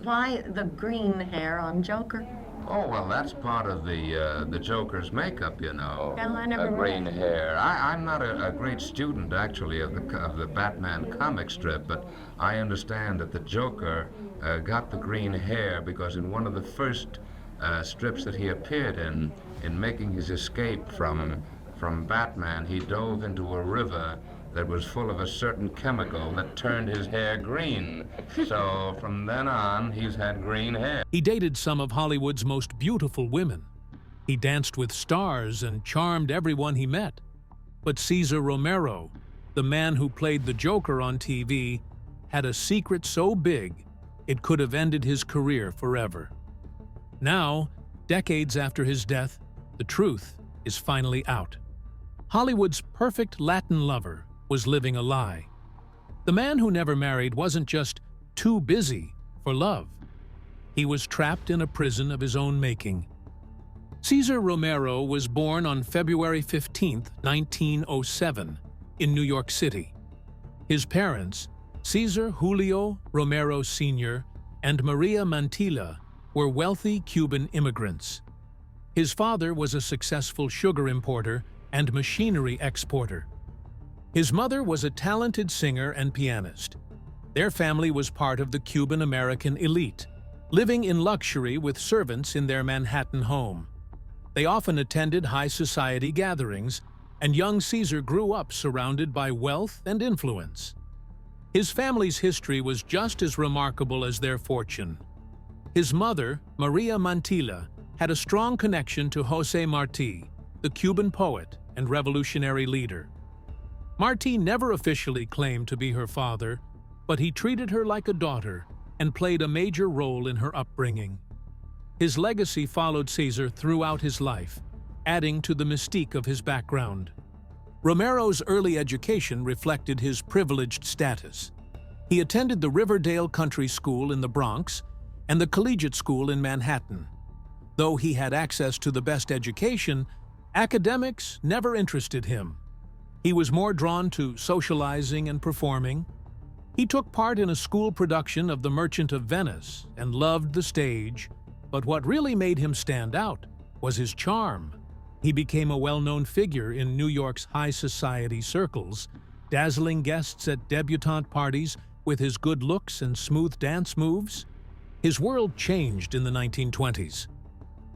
Why the green hair on Joker? Oh, well, that's part of the Joker's makeup, you know. Well, I never Green hair. I'm not a great student, actually, of the Batman comic strip, but I understand that the Joker got the green hair because in one of the first strips that he appeared in making his escape from Batman, he dove into a river that was full of a certain chemical that turned his hair green. So from then on, he's had green hair. He dated some of Hollywood's most beautiful women. He danced with stars and charmed everyone he met. But Cesar Romero, the man who played the Joker on TV, had a secret so big it could have ended his career forever. Now, decades after his death, the truth is finally out. Hollywood's perfect Latin lover was living a lie. The man who never married wasn't just too busy for love. He was trapped in a prison of his own making. Cesar Romero was born on February 15, 1907, in New York City. His parents, Cesar Julio Romero Sr. and Maria Mantilla, were wealthy Cuban immigrants. His father was a successful sugar importer and machinery exporter. His mother was a talented singer and pianist. Their family was part of the Cuban-American elite, living in luxury with servants in their Manhattan home. They often attended high society gatherings, and young Cesar grew up surrounded by wealth and influence. His family's history was just as remarkable as their fortune. His mother, Maria Mantilla, had a strong connection to José Martí, the Cuban poet and revolutionary leader. Martí never officially claimed to be her father, but he treated her like a daughter and played a major role in her upbringing. His legacy followed Cesar throughout his life, adding to the mystique of his background. Romero's early education reflected his privileged status. He attended the Riverdale Country School in the Bronx and the Collegiate School in Manhattan. Though he had access to the best education, academics never interested him. He was more drawn to socializing and performing. He took part in a school production of The Merchant of Venice and loved the stage, but what really made him stand out was his charm. He became a well-known figure in New York's high society circles, dazzling guests at debutante parties with his good looks and smooth dance moves. His world changed in the 1920s.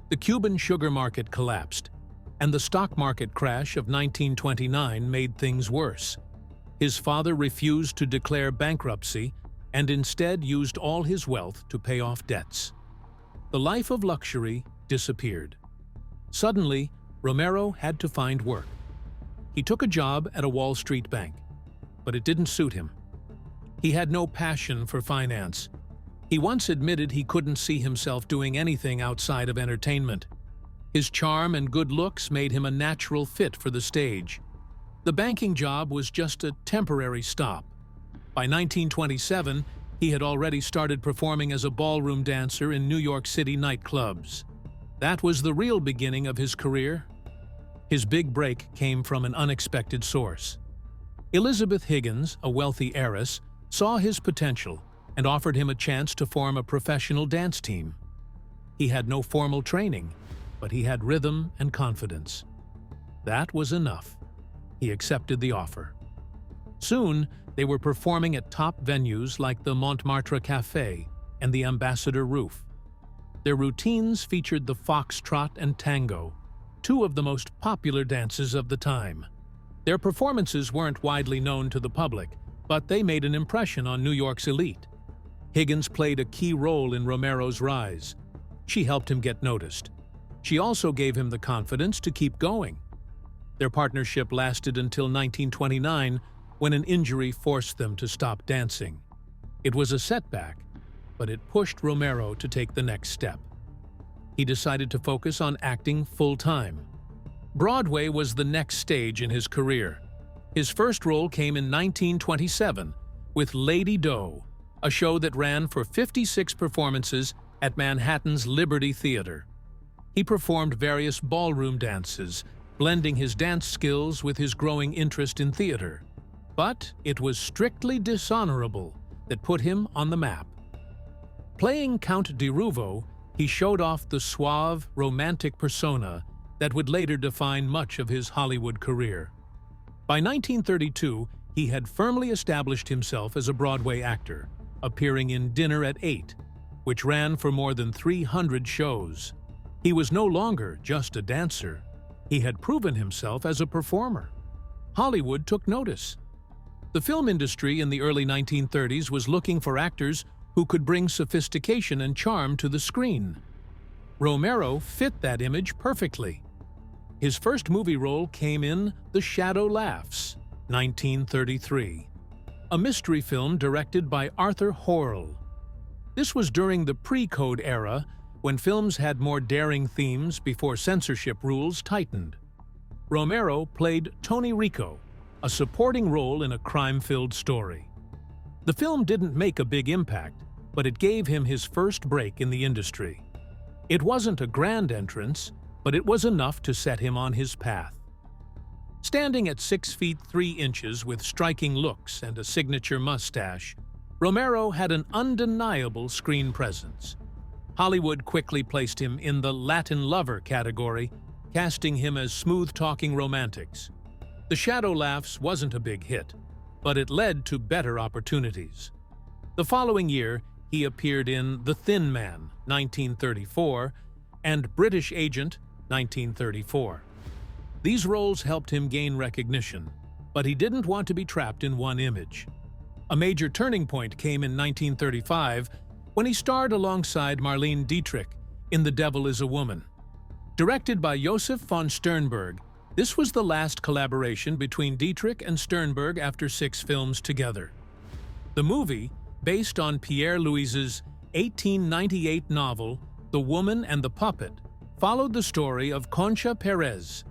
The Cuban sugar market collapsed, and the stock market crash of 1929 made things worse. His father refused to declare bankruptcy and instead used all his wealth to pay off debts. The life of luxury disappeared. Suddenly, Romero had to find work. He took a job at a Wall Street bank, but it didn't suit him. He had no passion for finance. He once admitted he couldn't see himself doing anything outside of entertainment. His charm and good looks made him a natural fit for the stage. The banking job was just a temporary stop. By 1927, he had already started performing as a ballroom dancer in New York City nightclubs. That was the real beginning of his career. His big break came from an unexpected source. Elizabeth Higgins, a wealthy heiress, saw his potential and offered him a chance to form a professional dance team. He had no formal training, but he had rhythm and confidence. That was enough. He accepted the offer. Soon, they were performing at top venues like the Montmartre Café and the Ambassador Roof. Their routines featured the foxtrot and tango, two of the most popular dances of the time. Their performances weren't widely known to the public, but they made an impression on New York's elite. Higgins played a key role in Romero's rise. She helped him get noticed. She also gave him the confidence to keep going. Their partnership lasted until 1929, when an injury forced them to stop dancing. It was a setback, but it pushed Romero to take the next step. He decided to focus on acting full-time. Broadway was the next stage in his career. His first role came in 1927 with Lady Doe, a show that ran for 56 performances at Manhattan's Liberty Theater. He performed various ballroom dances, blending his dance skills with his growing interest in theater. But it was strictly dishonorable that put him on the map. Playing Count D'Ruvo, he showed off the suave, romantic persona that would later define much of his Hollywood career. By 1932, he had firmly established himself as a Broadway actor, appearing in Dinner at 8, which ran for more than 300 shows. He was no longer just a dancer. He had proven himself as a performer. Hollywood took notice. The film industry in the early 1930s was looking for actors who could bring sophistication and charm to the screen. Romero fit that image perfectly. His first movie role came in The Shadow Laughs, 1933, a mystery film directed by Arthur Horrell. This was during the pre-code era, when films had more daring themes before censorship rules tightened. Romero played Tony Rico, a supporting role in a crime-filled story. The film didn't make a big impact, but it gave him his first break in the industry. It wasn't a grand entrance, but it was enough to set him on his path. Standing at 6 feet 3 inches with striking looks and a signature mustache, Romero had an undeniable screen presence. Hollywood quickly placed him in the Latin lover category, casting him as smooth-talking romantics. The Shadow Laughs wasn't a big hit, but it led to better opportunities. The following year, he appeared in The Thin Man, 1934, and British Agent, 1934. These roles helped him gain recognition, but he didn't want to be trapped in one image. A major turning point came in 1935 when he starred alongside Marlene Dietrich in The Devil is a Woman. Directed by Josef von Sternberg, this was the last collaboration between Dietrich and Sternberg after 6 films together. The movie, based on Pierre Louise's 1898 novel The Woman and the Puppet, followed the story of Concha Perez,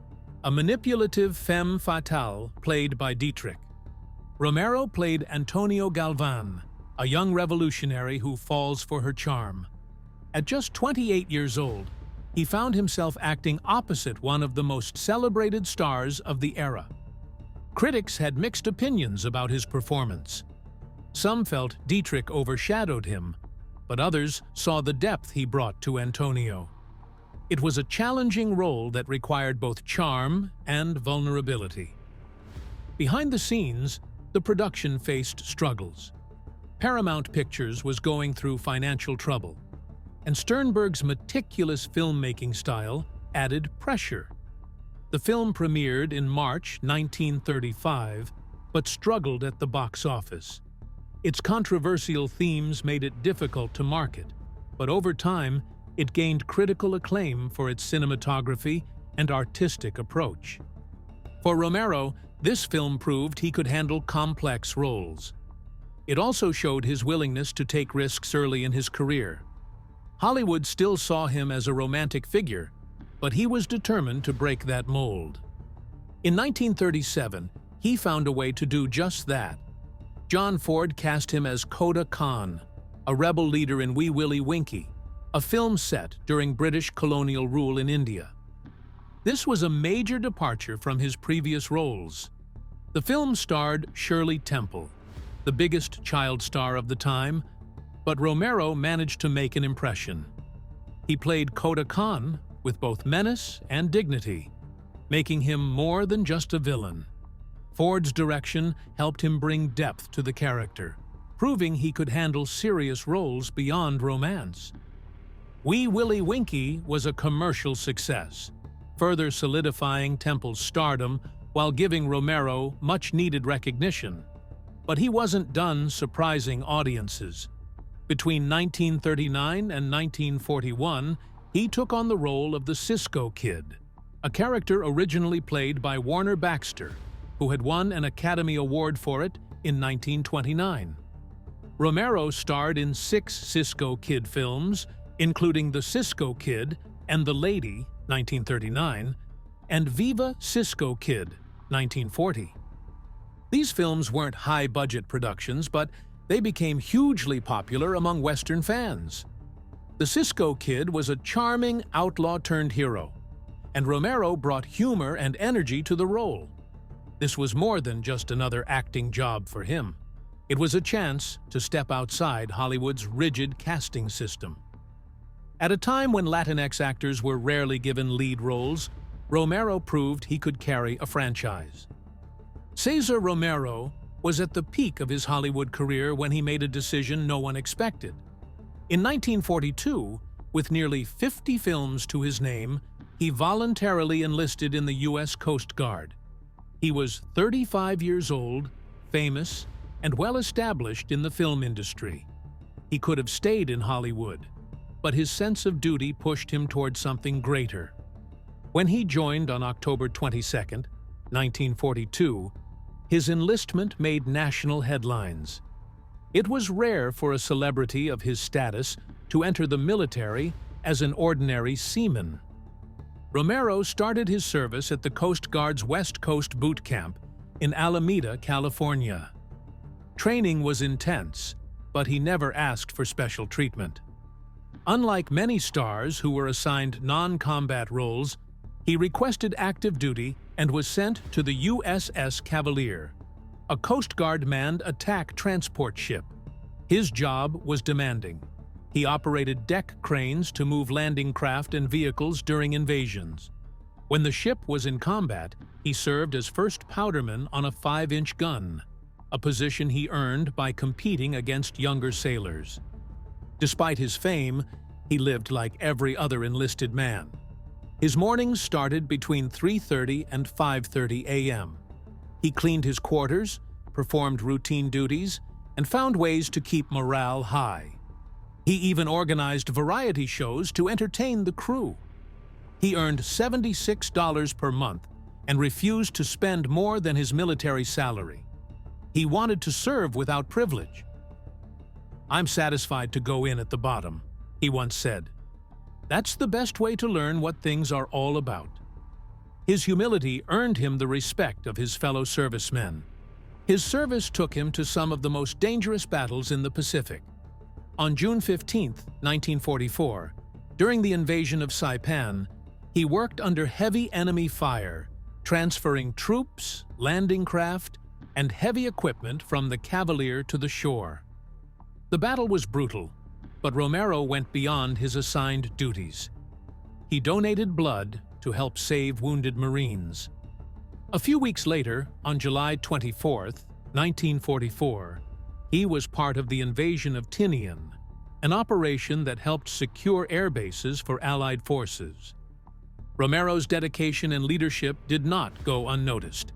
a manipulative femme fatale played by Dietrich. Romero played Antonio Galvan, a young revolutionary who falls for her charm. At just 28 years old, he found himself acting opposite one of the most celebrated stars of the era. Critics had mixed opinions about his performance. Some felt Dietrich overshadowed him, but others saw the depth he brought to Antonio. It was a challenging role that required both charm and vulnerability. Behind the scenes, the production faced struggles. Paramount Pictures was going through financial trouble, and Sternberg's meticulous filmmaking style added pressure. The film premiered in March 1935, but struggled at the box office. Its controversial themes made it difficult to market, but over time, it gained critical acclaim for its cinematography and artistic approach. For Romero, this film proved he could handle complex roles. It also showed his willingness to take risks early in his career. Hollywood still saw him as a romantic figure, but he was determined to break that mold. In 1937, he found a way to do just that. John Ford cast him as Koda Khan, a rebel leader in Wee Willie Winkie, a film set during British colonial rule in India. This was a major departure from his previous roles. The film starred Shirley Temple, the biggest child star of the time, but Romero managed to make an impression. He played Koda Khan with both menace and dignity, making him more than just a villain. Ford's direction helped him bring depth to the character, proving he could handle serious roles beyond romance. Wee Willie Winkie was a commercial success, further solidifying Temple's stardom while giving Romero much-needed recognition. But he wasn't done surprising audiences. Between 1939 and 1941, he took on the role of the Cisco Kid, a character originally played by Warner Baxter, who had won an Academy Award for it in 1929. Romero starred in 6 Cisco Kid films, including The Cisco Kid and The Lady, 1939, and Viva Cisco Kid, 1940. These films weren't high-budget productions, but they became hugely popular among Western fans. The Cisco Kid was a charming outlaw-turned-hero, and Romero brought humor and energy to the role. This was more than just another acting job for him. It was a chance to step outside Hollywood's rigid casting system. At a time when Latinx actors were rarely given lead roles, Romero proved he could carry a franchise. Cesar Romero was at the peak of his Hollywood career when he made a decision no one expected. In 1942, with nearly 50 films to his name, he voluntarily enlisted in the U.S. Coast Guard. He was 35 years old, famous, and well-established in the film industry. He could have stayed in Hollywood, but his sense of duty pushed him toward something greater. When he joined on October 22, 1942, his enlistment made national headlines. It was rare for a celebrity of his status to enter the military as an ordinary seaman. Romero started his service at the Coast Guard's West Coast Boot Camp in Alameda, California. Training was intense, but he never asked for special treatment. Unlike many stars who were assigned non-combat roles, he requested active duty and was sent to the USS Cavalier, a Coast Guard manned attack transport ship. His job was demanding. He operated deck cranes to move landing craft and vehicles during invasions. When the ship was in combat, he served as first powderman on a 5-inch gun, a position he earned by competing against younger sailors. Despite his fame, he lived like every other enlisted man. His mornings started between 3:30 and 5:30 a.m. He cleaned his quarters, performed routine duties, and found ways to keep morale high. He even organized variety shows to entertain the crew. He earned $76 per month and refused to spend more than his military salary. He wanted to serve without privilege. "I'm satisfied to go in at the bottom," he once said. That's the best way to learn what things are all about. His humility earned him the respect of his fellow servicemen. His service took him to some of the most dangerous battles in the Pacific. On June 15, 1944, during the invasion of Saipan, he worked under heavy enemy fire, transferring troops, landing craft, and heavy equipment from the Cavalier to the shore. The battle was brutal, but Romero went beyond his assigned duties. He donated blood to help save wounded Marines. A few weeks later, on July 24, 1944, he was part of the invasion of Tinian, an operation that helped secure air bases for Allied forces. Romero's dedication and leadership did not go unnoticed.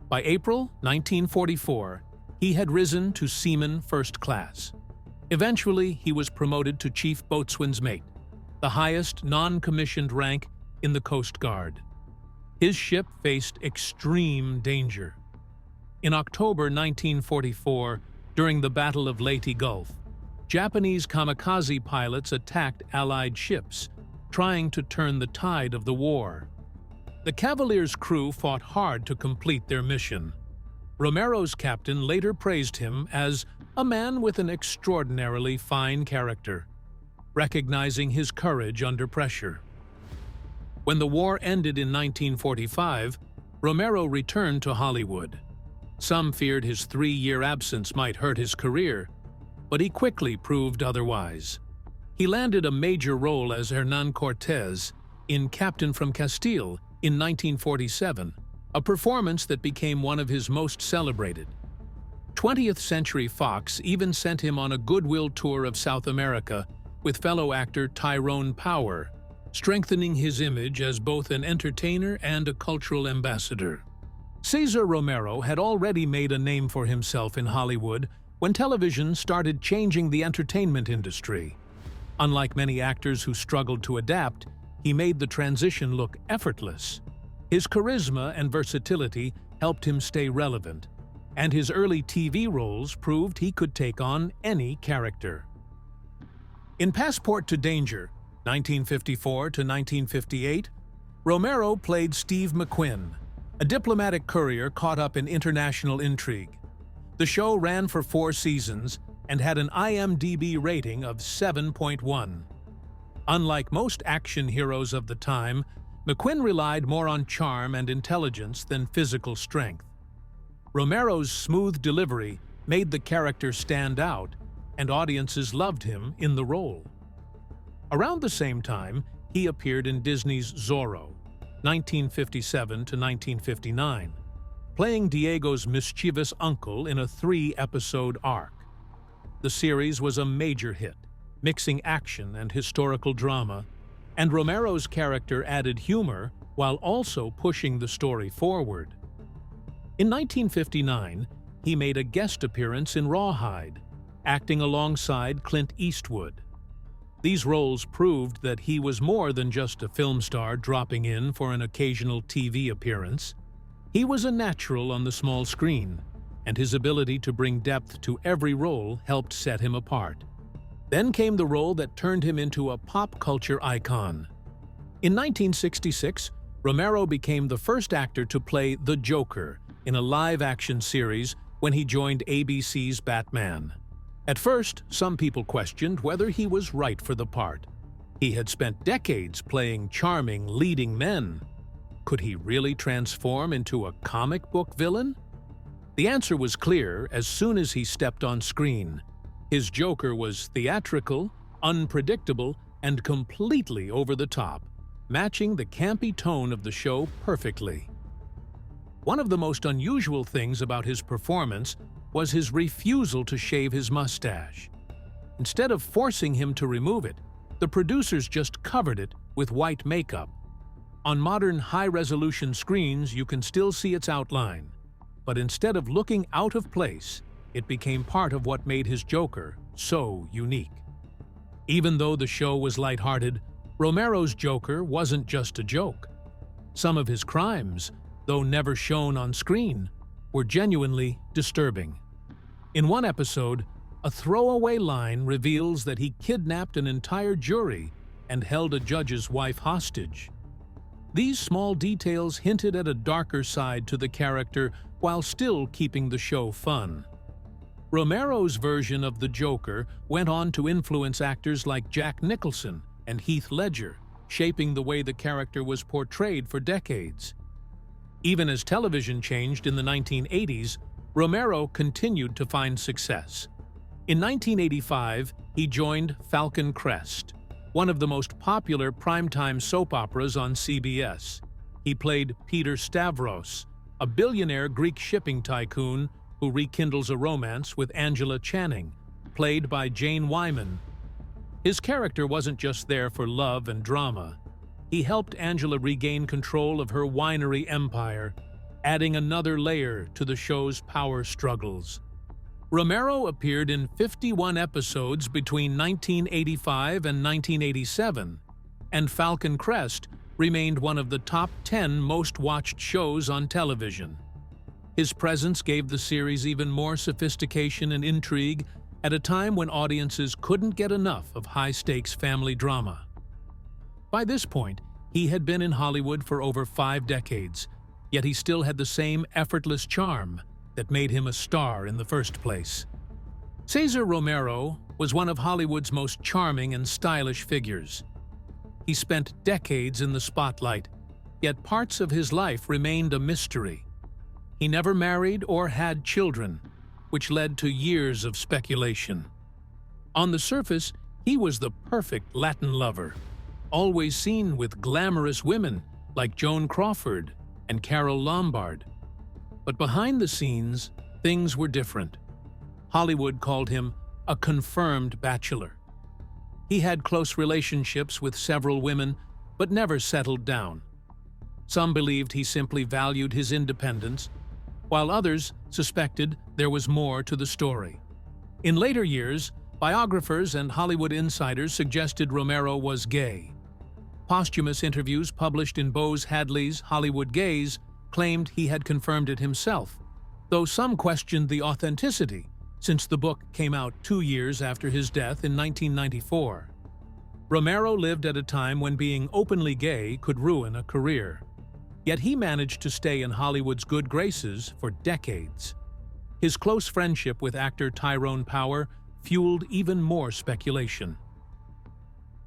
By April 1944, he had risen to Seaman First Class. Eventually, he was promoted to Chief Boatswain's Mate, the highest non-commissioned rank in the Coast Guard. His ship faced extreme danger. In October 1944, during the Battle of Leyte Gulf, Japanese kamikaze pilots attacked Allied ships, trying to turn the tide of the war. The Cavalier's crew fought hard to complete their mission. Romero's captain later praised him as a man with an extraordinarily fine character, recognizing his courage under pressure. When the war ended in 1945, Romero returned to Hollywood. Some feared his 3-year absence might hurt his career, but he quickly proved otherwise. He landed a major role as Hernán Cortés in Captain from Castile in 1947, a performance that became one of his most celebrated. 20th Century Fox even sent him on a goodwill tour of South America with fellow actor Tyrone Power, strengthening his image as both an entertainer and a cultural ambassador. Cesar Romero had already made a name for himself in Hollywood when television started changing the entertainment industry. Unlike many actors who struggled to adapt, he made the transition look effortless. His charisma and versatility helped him stay relevant, and his early TV roles proved he could take on any character. In Passport to Danger, 1954 to 1958, Romero played Steve McQuinn, a diplomatic courier caught up in international intrigue. The show ran for 4 seasons and had an IMDb rating of 7.1. Unlike most action heroes of the time, McQuinn relied more on charm and intelligence than physical strength. Romero's smooth delivery made the character stand out, and audiences loved him in the role. Around the same time, he appeared in Disney's Zorro, 1957 to 1959, playing Diego's mischievous uncle in a 3-episode arc. The series was a major hit, mixing action and historical drama, and Romero's character added humor while also pushing the story forward. In 1959, he made a guest appearance in Rawhide, acting alongside Clint Eastwood. These roles proved that he was more than just a film star dropping in for an occasional TV appearance. He was a natural on the small screen, and his ability to bring depth to every role helped set him apart. Then came the role that turned him into a pop culture icon. In 1966, Romero became the first actor to play the Joker in a live-action series when he joined ABC's Batman. At first, some people questioned whether he was right for the part. He had spent decades playing charming, leading men. Could he really transform into a comic book villain? The answer was clear as soon as he stepped on screen. His Joker was theatrical, unpredictable, and completely over the top, matching the campy tone of the show perfectly. One of the most unusual things about his performance was his refusal to shave his mustache. Instead of forcing him to remove it, the producers just covered it with white makeup. On modern high-resolution screens, you can still see its outline, but instead of looking out of place, it became part of what made his Joker so unique. Even though the show was lighthearted, Romero's Joker wasn't just a joke. Some of his crimes, though never shown on screen, were genuinely disturbing. In one episode, a throwaway line reveals that he kidnapped an entire jury and held a judge's wife hostage. These small details hinted at a darker side to the character while still keeping the show fun. Romero's version of the Joker went on to influence actors like Jack Nicholson and Heath Ledger, shaping the way the character was portrayed for decades. Even as television changed in the 1980s, Romero continued to find success. In 1985, he joined Falcon Crest, one of the most popular primetime soap operas on CBS. He played Peter Stavros, a billionaire Greek shipping tycoon who rekindles a romance with Angela Channing, played by Jane Wyman. His character wasn't just there for love and drama. He helped Angela regain control of her winery empire, adding another layer to the show's power struggles. Romero appeared in 51 episodes between 1985 and 1987, and Falcon Crest remained one of the top 10 most-watched shows on television. His presence gave the series even more sophistication and intrigue at a time when audiences couldn't get enough of high-stakes family drama. By this point, he had been in Hollywood for over 5 decades, yet he still had the same effortless charm that made him a star in the first place. Cesar Romero was one of Hollywood's most charming and stylish figures. He spent decades in the spotlight, yet parts of his life remained a mystery. He never married or had children, which led to years of speculation. On the surface, he was the perfect Latin lover, always seen with glamorous women like Joan Crawford and Carole Lombard. But behind the scenes, things were different. Hollywood called him a confirmed bachelor. He had close relationships with several women, but never settled down. Some believed he simply valued his independence, while others suspected there was more to the story. In later years, biographers and Hollywood insiders suggested Romero was gay. Posthumous interviews published in Bose Hadley's Hollywood Gaze claimed he had confirmed it himself, though some questioned the authenticity, since the book came out 2 years after his death in 1994. Romero lived at a time when being openly gay could ruin a career. Yet he managed to stay in Hollywood's good graces for decades. His close friendship with actor Tyrone Power fueled even more speculation.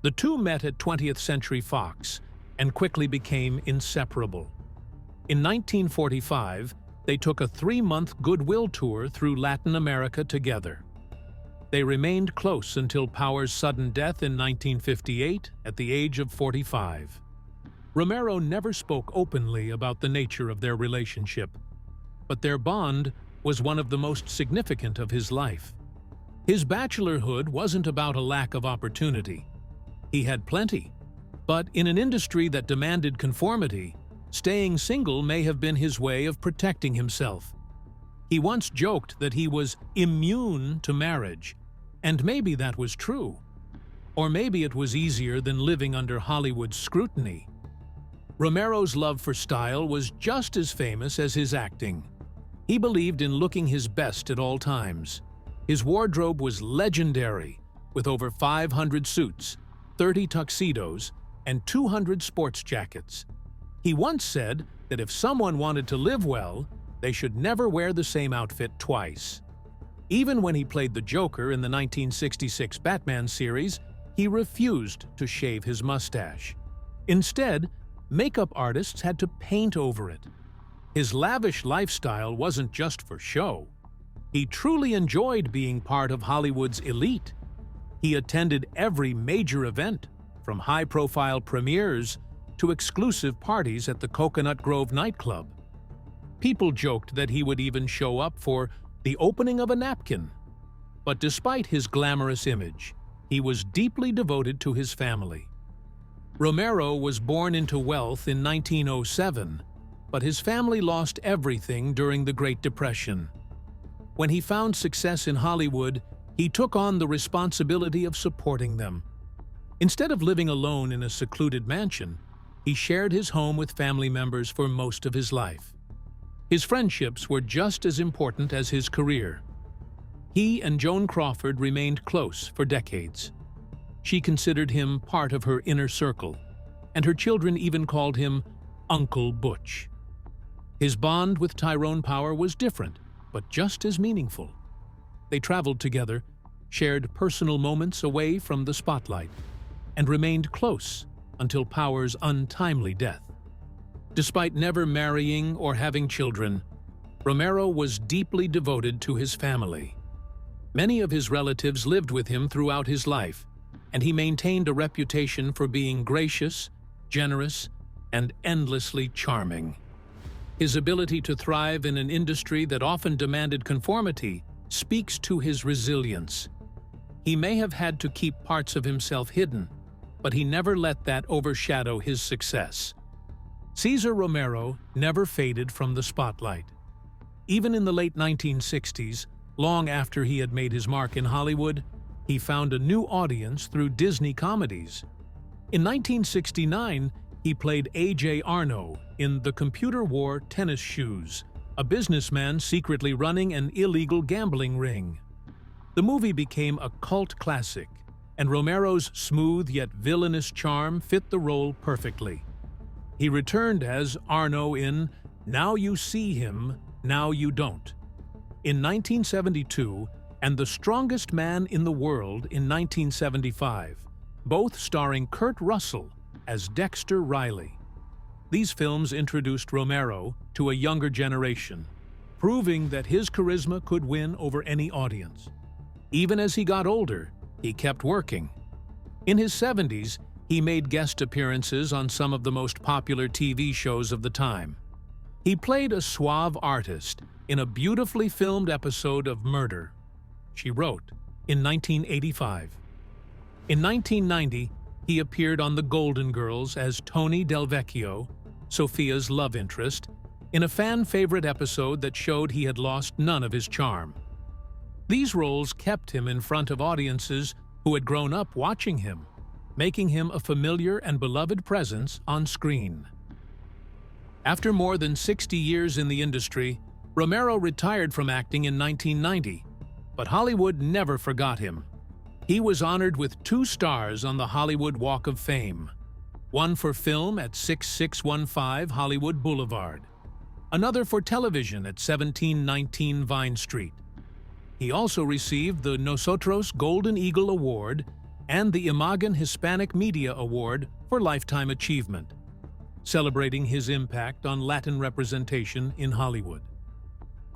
The two met at 20th Century Fox and quickly became inseparable. In 1945, they took a 3-month goodwill tour through Latin America together. They remained close until Power's sudden death in 1958 at the age of 45. Romero never spoke openly about the nature of their relationship, but their bond was one of the most significant of his life. His bachelorhood wasn't about a lack of opportunity. He had plenty, but in an industry that demanded conformity, staying single may have been his way of protecting himself. He once joked that he was immune to marriage, and maybe that was true. Or maybe it was easier than living under Hollywood's scrutiny. Romero's love for style was just as famous as his acting. He believed in looking his best at all times. His wardrobe was legendary, with over 500 suits, 30 tuxedos, and 200 sports jackets. He once said that if someone wanted to live well, they should never wear the same outfit twice. Even when he played the Joker in the 1966 Batman series, he refused to shave his mustache. Instead, makeup artists had to paint over it. His lavish lifestyle wasn't just for show. He truly enjoyed being part of Hollywood's elite. He attended every major event, from high-profile premieres to exclusive parties at the Coconut Grove nightclub. People joked that he would even show up for the opening of a napkin. But despite his glamorous image, he was deeply devoted to his family. Romero was born into wealth in 1907, but his family lost everything during the Great Depression. When he found success in Hollywood, he took on the responsibility of supporting them. Instead of living alone in a secluded mansion, he shared his home with family members for most of his life. His friendships were just as important as his career. He and Joan Crawford remained close for decades. She considered him part of her inner circle, and her children even called him Uncle Butch. His bond with Tyrone Power was different, but just as meaningful. They traveled together, shared personal moments away from the spotlight, and remained close until Power's untimely death. Despite never marrying or having children, Romero was deeply devoted to his family. Many of his relatives lived with him throughout his life, and he maintained a reputation for being gracious, generous, and endlessly charming. His ability to thrive in an industry that often demanded conformity speaks to his resilience. He may have had to keep parts of himself hidden, but he never let that overshadow his success. Cesar Romero never faded from the spotlight. Even in the late 1960s, long after he had made his mark in Hollywood, he found a new audience through Disney comedies. In 1969, he played A.J. Arno in The Computer Wore Tennis Shoes, a businessman secretly running an illegal gambling ring. The movie became a cult classic, and Romero's smooth yet villainous charm fit the role perfectly. He returned as Arno in Now You See Him, Now You Don't in 1972, and The Strongest Man in the World in 1975, both starring Kurt Russell as Dexter Riley. These films introduced Romero to a younger generation, proving that his charisma could win over any audience. Even as he got older, he kept working. In his 70s, he made guest appearances on some of the most popular TV shows of the time. He played a suave artist in a beautifully filmed episode of Murder, She Wrote, in 1985. In 1990, he appeared on The Golden Girls as Tony Del Vecchio, Sophia's love interest, in a fan-favorite episode that showed he had lost none of his charm. These roles kept him in front of audiences who had grown up watching him, making him a familiar and beloved presence on screen. After more than 60 years in the industry, Romero retired from acting in 1990, but Hollywood never forgot him. He was honored with 2 stars on the Hollywood Walk of Fame, one for film at 6615 Hollywood Boulevard, another for television at 1719 Vine Street. He also received the Nosotros Golden Eagle Award and the Imagen Hispanic Media Award for Lifetime Achievement, celebrating his impact on Latin representation in Hollywood.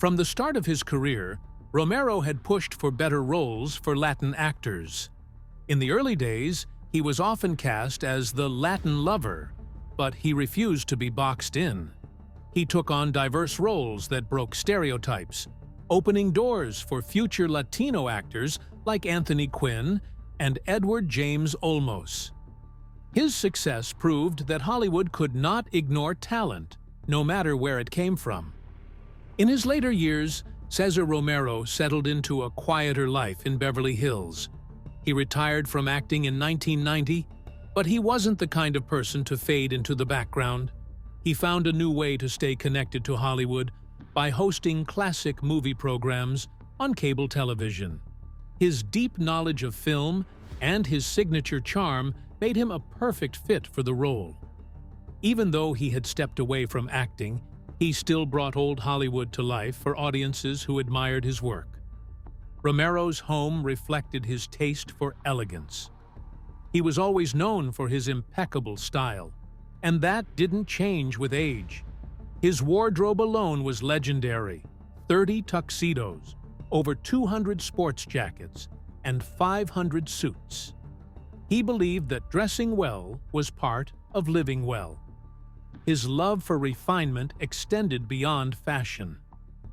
From the start of his career, Romero had pushed for better roles for Latin actors. In the early days, he was often cast as the Latin lover, but he refused to be boxed in. He took on diverse roles that broke stereotypes, opening doors for future Latino actors like Anthony Quinn and Edward James Olmos. His success proved that Hollywood could not ignore talent, no matter where it came from. In his later years, Cesar Romero settled into a quieter life in Beverly Hills. He retired from acting in 1990, but he wasn't the kind of person to fade into the background. He found a new way to stay connected to Hollywood by hosting classic movie programs on cable television. His deep knowledge of film and his signature charm made him a perfect fit for the role. Even though he had stepped away from acting, he still brought old Hollywood to life for audiences who admired his work. Romero's home reflected his taste for elegance. He was always known for his impeccable style, and that didn't change with age. His wardrobe alone was legendary: 30 tuxedos, over 200 sports jackets, and 500 suits. He believed that dressing well was part of living well. His love for refinement extended beyond fashion.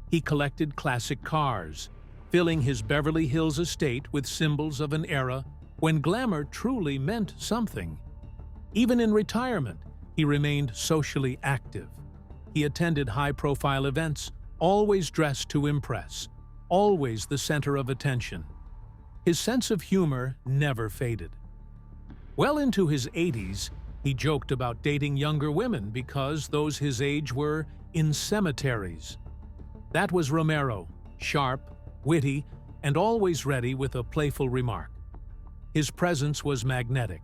He collected classic cars, filling his Beverly Hills estate with symbols of an era when glamour truly meant something. Even in retirement, he remained socially active. He attended high-profile events, always dressed to impress, always the center of attention. His sense of humor never faded. Well into his 80s, he joked about dating younger women because those his age were in cemeteries. That was Romero, sharp, witty, and always ready with a playful remark. His presence was magnetic,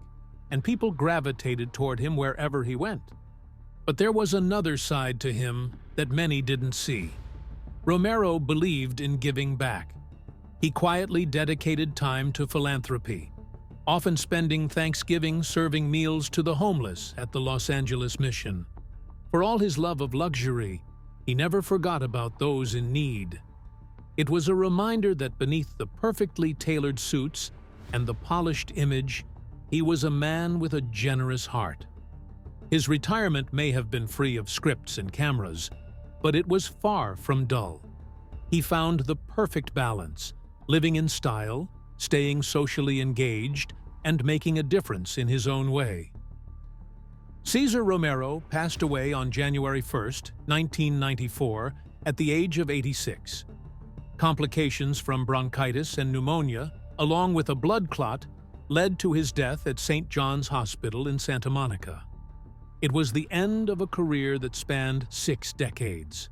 and people gravitated toward him wherever he went. But there was another side to him that many didn't see. Romero believed in giving back. He quietly dedicated time to philanthropy, often spending Thanksgiving serving meals to the homeless at the Los Angeles Mission. For all his love of luxury, he never forgot about those in need. It was a reminder that beneath the perfectly tailored suits and the polished image, he was a man with a generous heart. His retirement may have been free of scripts and cameras, but it was far from dull. He found the perfect balance, living in style, staying socially engaged, and making a difference in his own way. Cesar Romero passed away on January 1, 1994, at the age of 86. Complications from bronchitis and pneumonia, along with a blood clot, led to his death at St. John's Hospital in Santa Monica. It was the end of a career that spanned 6 decades,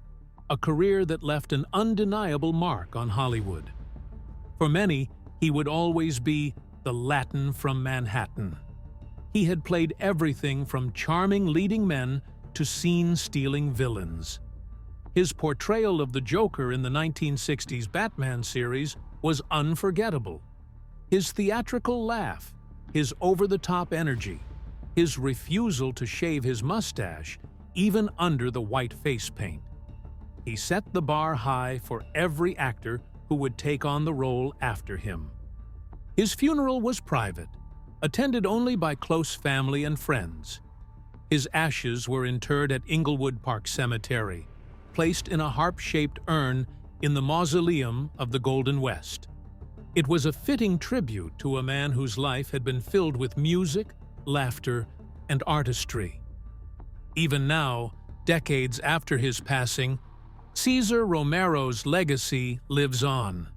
a career that left an undeniable mark on Hollywood. For many, he would always be the Latin from Manhattan. He had played everything from charming leading men to scene-stealing villains. His portrayal of the Joker in the 1960s Batman series was unforgettable. His theatrical laugh, his over-the-top energy, his refusal to shave his mustache, even under the white face paint. He set the bar high for every actor who would take on the role after him. His funeral was private, attended only by close family and friends. His ashes were interred at Inglewood Park Cemetery, placed in a harp-shaped urn in the mausoleum of the Golden West. It was a fitting tribute to a man whose life had been filled with music, laughter, and artistry. Even now, decades after his passing, Cesar Romero's legacy lives on.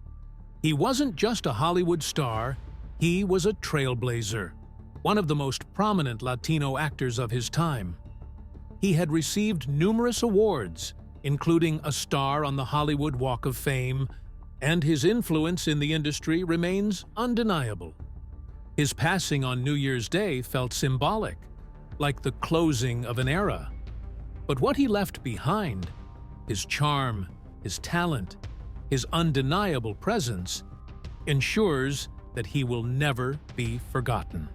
He wasn't just a Hollywood star, he was a trailblazer, one of the most prominent Latino actors of his time. He had received numerous awards, including a star on the Hollywood Walk of Fame, and his influence in the industry remains undeniable. His passing on New Year's Day felt symbolic, like the closing of an era. But what he left behind, his charm, his talent, his undeniable presence, ensures that he will never be forgotten.